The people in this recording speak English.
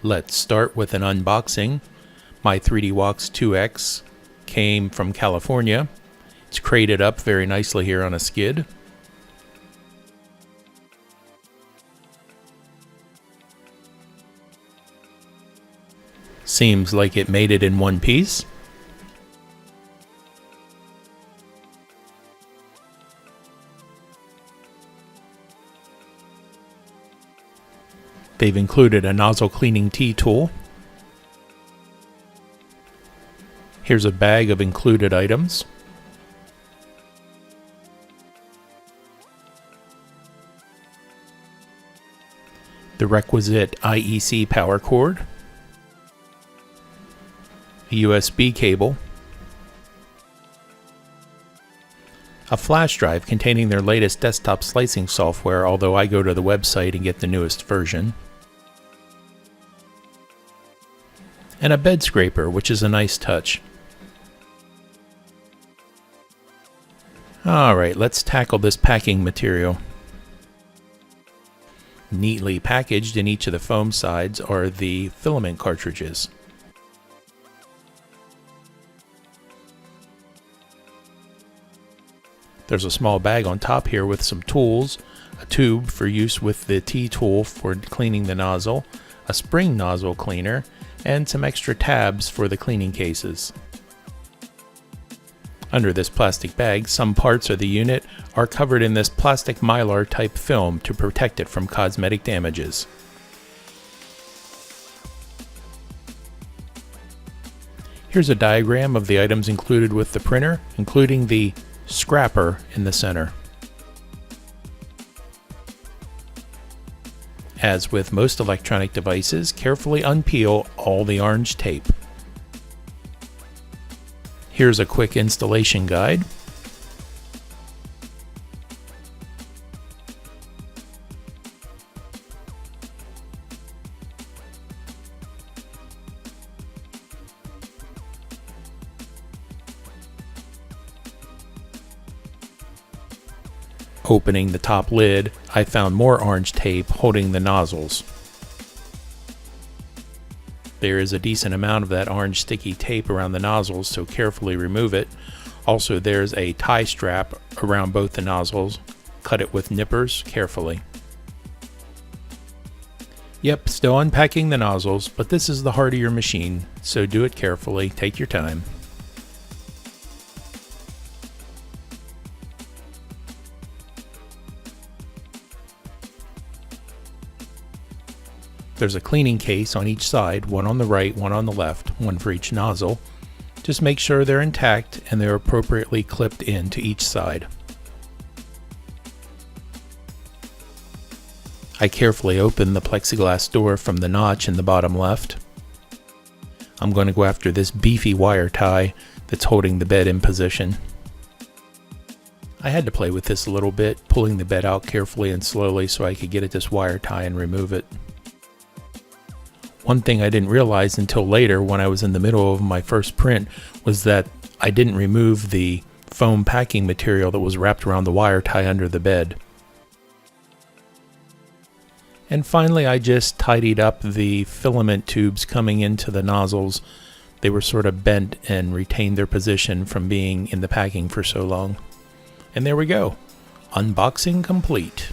Let's start with an unboxing. My 3DWOX 2X came from California. It's crated up very nicely here on a skid. Seems like it made it in one piece. They've included a nozzle cleaning T-tool. Here's a bag of included items. The requisite IEC power cord. A USB cable. A flash drive containing their latest desktop slicing software, although I go to the website and get the newest version. And a bed scraper, which is a nice touch. Alright, let's tackle this packing material. Neatly packaged in each of the foam sides are the filament cartridges. There's a small bag on top here with some tools, a tube for use with the T-tool for cleaning the nozzle, a spring nozzle cleaner, and some extra tabs for the cleaning cases. Under this plastic bag, some parts of the unit are covered in this plastic mylar type film to protect it from cosmetic damages. Here's a diagram of the items included with the printer, including the scrapper in the center. As with most electronic devices, carefully unpeel all the orange tape. Here's a quick installation guide. Opening the top lid, I found more orange tape holding the nozzles. There is a decent amount of that orange sticky tape around the nozzles, so carefully remove it. Also, there's a tie strap around both the nozzles. Cut it with nippers carefully. Yep, still unpacking the nozzles, but this is the heart of your machine, so do it carefully, take your time. There's a cleaning case on each side, one on the right, one on the left, one for each nozzle. Just make sure they're intact and they're appropriately clipped into each side. I carefully open the plexiglass door from the notch in the bottom left. I'm going to go after this beefy wire tie that's holding the bed in position. I had to play with this a little bit, pulling the bed out carefully and slowly so I could get at this wire tie and remove it. One thing I didn't realize until later when I was in the middle of my first print was that I didn't remove the foam packing material that was wrapped around the wire tie under the bed. And finally, I just tidied up the filament tubes coming into the nozzles. They were sort of bent and retained their position from being in the packing for so long. And there we go. Unboxing complete.